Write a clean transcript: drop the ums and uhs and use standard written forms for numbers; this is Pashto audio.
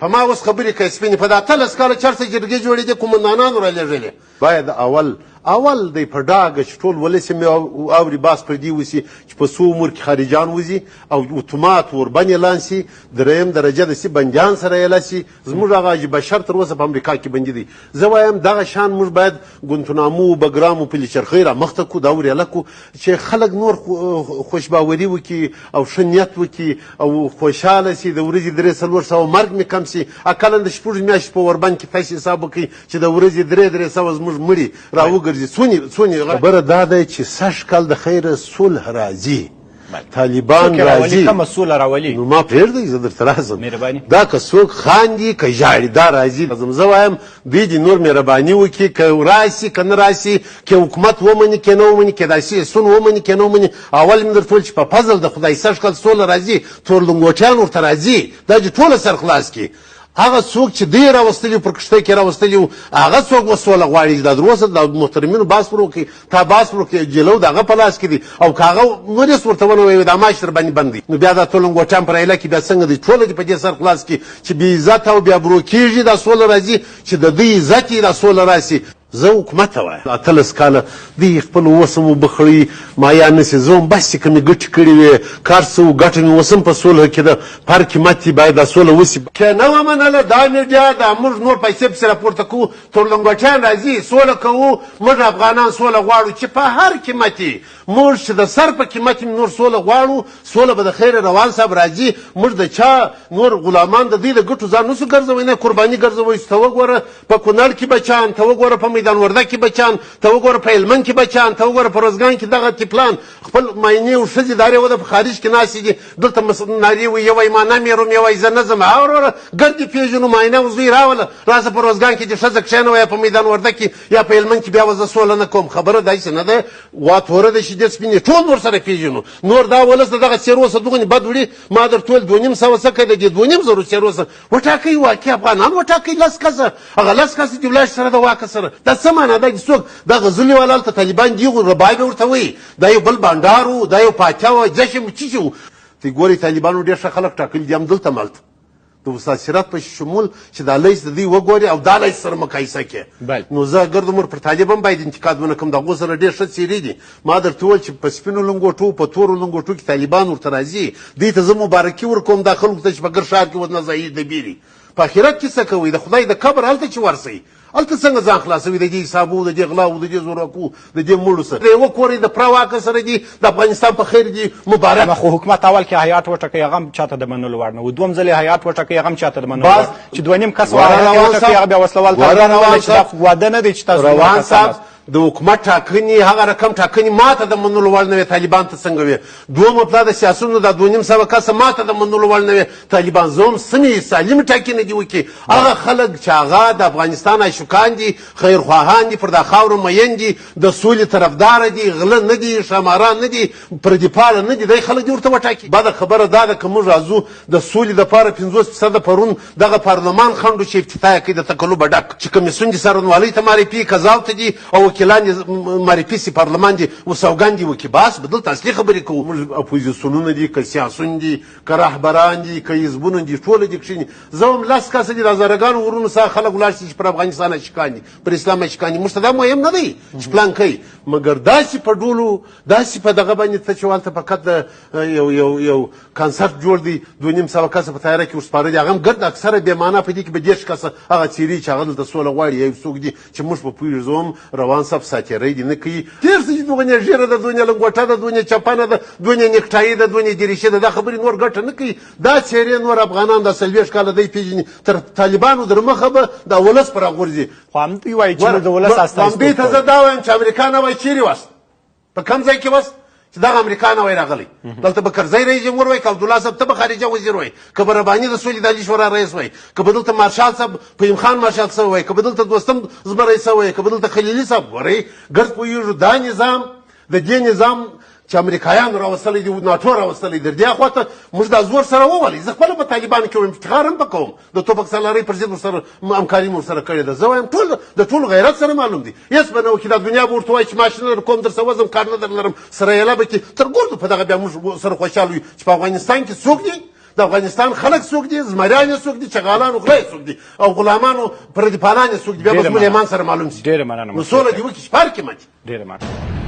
په ما اوس خبرې کوي سپینې په دا 18 کاله چېرته جرګې جوړېدې قومندانانو رالېږلې باید اول دی په ډاګه چې ټول ولس مې اوري باس پر دې وسي چې په څو امور کې خارجان وځي او اتومات وربن اعلان سي دریم درجه د سي بندیان سره اعلان سي زموږ هغه حاجي بشر تر اوسه په امریکا کې بندي دي زه وایم دغه شان موږ باید ګونتنامو بګرام او پلچرخۍ رامخته کړو دا ورېله کړو چې خلک نور خوشباوري وکړي او ښه نیت وکړي او خوشحاله سي د ورځې 300 مرګ مې کم سي اقلا د شپږ میاشتې په وربند کې تاسې حساب وکړئ چې د ورځې 300 زموږ مړي راوګرځي څونې خبره دا ده چې سږ کال د خیره صلح راځي طالبان راځي کومه صلح راولي نو ما پرېږدئ زه درته راځم دا که څوک خاندي که ژاړي دا راځي زه وایم دوی دې نور مهرباني وکړي که راسي که نه راسي که حکومت ومني که نه ومني که دا سیاسون ومني که نه ومني اول مې درته ویل چې په فضل د خدای سږ کال سوله راځي تورلنګوټیان ورته راځي دا دې ټوله سر خلاص کړي هغه څوک چې دوی راوستلي پر کښتۍ کې راوستلي وو هغه څوک به سوله غواړي دا در اوسه د محترمینو باس پر وکړي تا باس پر وکړي جلو د هغه په لاس کې دي او که هغه مریس ورته ونووي دا معاش در باندې بند دی نو بیا دا تورلنګوټیان پر عیله کې بیا څنګه دی ټوله دې په دې سر خلاص کړي چې بې عزته او بیا برو کېږي دا سوله راځي چې د دوی عزت یې دا سوله راسي زه حکومت ته وایم 18 کاله دوی خپل اوس هم وبخړي مایا نسي زه هم بس چې کومې ګټې کړې وې کار څه و ګټه مې اوس هم په سوله کې ده په هر قیمت یې باید دا سوله وسي که نه وه منله دا میډیا دا موږ نور پیسې پسې راپورته کوو تورلنګوټیان راځي سوله کوو موږ افغانان سوله غواړو چې په هر قیمت یې موږ چې د سر په قیمت یې نور سوله غواړو سوله به د خیر روان صاحب راځي موږ د چا نور غلامان د دوی د ګټو ځان نسو ګرځوئ نه قرباني ګرځوئ ته وګوره په کونړ کې بچان ته وګوره په میدان ورده کې بچان ته وګوره په هلمند کې بچان ته وګوره په روزګان کې دغه تپلان خپل معاینې او ښځې دارې وده په خارج کې ناستې دي دلته نارې وي یوی ما نه مېروم یوی زه نه ځم اوره ګرد دې پېژنو معاینه او زوی راوله راسه په روزګان کې دې ښځه کښېنوه یا په میدان ورده کې یا په هلمند کې بیا به زه سوله نه کوم خبره داسې نه ده وا توره ده شیدې سپینې ټول ورسره پېژنو نور دا ولس د دغه څېرو سه دغونې بد وړي ما درته ویل 2.5 څه کوي د دې 2.5 څېرو سه وټاکئ واقع افغانان وټاکئ 10 کسه هغه 10 کسه دې ولاړ سره د واکه سره دا څه معنا ده چې څوک دغه ظلم والا هلته طالبان دي ربای به ورته وایي دا یو بل بانډار و دا یو پاچا و جشن څه شي و ته ګورې طالبانو ډېر ښه خلک ټاکلي دي همدلته مالته د استاد سیرت په شمول چې دا لیست د دوی وګوري او دا لیست سره مقایسه کړي نو زه ګرد عمر پر طالب هم باید انتقاد ونه کړم د هغو سره ډېر ښه څېرې دي ما درته وویل چې په سپینو لنګوټو په تورو لنګوټو کې طالبان ورته راځي دوی ته زه مبارکي ورکوم دا خلکو ته چې په ګر ښار کې ورنه ځایي د بیري په آخرت کې څه کوئ د خدای د قبر هلته چې ورسئ هلته څنګه ځان خلاصوي د دې حسابو د دې غلاو د دې زورکو د دې مړو سره د یوه کور د پوره واکه سره دي د افغانستان په خیر دي مبارک خو حکومت اول کې هیات وټاکئ هغه هم چاته د منلو وړ نه و دویم ځل یې هیات وټاکئ هغه هم چاته د منلو وړ چې 2.5 کس وټاکئ هغه بیا وسلوال ته چې دا واده نه دی چې تاسو روان صاحب د حکومت ټاکنې هغه رقم ټاکنې ماته د منلو وړ نه وې طالبان ته څنګه وې دویمه پلا د سیاسونو دا 2.5 کسه ماته د منلو وړ نه وې طالبان زه هم سمې سالمې ټاکنې دي وکړي هغه خلک چې هغه د افغانستان عاشقان دي خیرخواهان دي پر دا خاورو مین دي د سولې طرفداره دي غله نه دي ښاماران نه دي پردي پاله نه دي دی خلک دې ورته وټاکي بده خبره دا ده که موږ راځو د سولې دپاره 50% پرون دغه پارلمان خنډو چې افتتاح کوي د تکلوبه ډک چې کمیسیون دي څارنوالۍ ته معرفي قضاو ته دي او وکیلان دي معرفي سي پارلمان دي و سوګند دي وکي باس بدلته اصلي خبرې کوو موږ اپوزیسیونونه دي که سیاسون دي که رهبران دي که حزبونه دي ټوله دي کښېني زه هم 10 کسه دي د هزارګانو ورونو څخه خلک ولاړ شي چې پر افغانستان عاشقان دي پر اسلام عاشقان دي موږ ته دا مهم نه دی چې پلان کوي مګر داسې په ډولو داسې په دغه باندې ته چې هلته فقط یو کنسرت جوړ دی 2.5 کسه په تیاره کې ورسپاره دي هغه هم ګرد اکثره بېمانه په دې کې به 10 کسه هغه څېرې چې هغه دلته سوله غواړي یا یو څوک دي چې موږ په پوهېږو زه هم روان صاحب ساتیرۍ دي نه کوي تېر څه چې دغونې ژیره ده دغونې لنګوټه ده دغونې چپنه ده دغونې نیکټایي ده دغونې دریشي ده دا خبرې نور ګټه نه کوي دا څېرې نور افغانان دا 40 کاله دی پېژني تر طالبانو در مخه به دا ولس په راغورځي خو همدوی وایي چې د ولس استازیتوب همدې ته زه دا وایم چې امریکا نه وایي چیرې وست په کوم ځای کې وست چې دغه امریکا نه وای راغلی دلته به کرزی رئیس جمهور وای که عبدالله صاحب ته به خارجه وزیر وای که به رباني د سولې دالي شورا رئیس وای که به دلته مارشال صاحب فهیم خان مارشال صاحب وای که به دلته دوستم زمری صاحب وای که به دلته خلیلي صاحب ګورئ ګرد پوهېږو دا نظام د دې نظام چې امریکایانو راوستلی دي ناټو راوستلی دی دې خواته موږ دا زور سره وولئ زه خپله په طالبانو کې وایم افتخار هم به کوم د توپک سالارۍ پر ضد ورسره همکاري مو ورسره کړې ده زه وایم ټول د ټول غیرت سره معلوم دي هېڅ به نه وکړي دا دنیا به ورته وایي چې ماشین در کوم درسه وزم کار نه در لرم سره یله به کړي تر ګردو په دغه بیا موږ سره خوشحال وي چې په افغانستان کې څوک دي د افغانستان خلک څوک دي زمریان څوک دي چغالان غلای څوک دي او غلامانو پردي پالان څوک دي بیا به زموږ ایمان سره معلوم شي ډېره مننه نو سوله دې وکړي چې پار کې ماتي ډېره مننه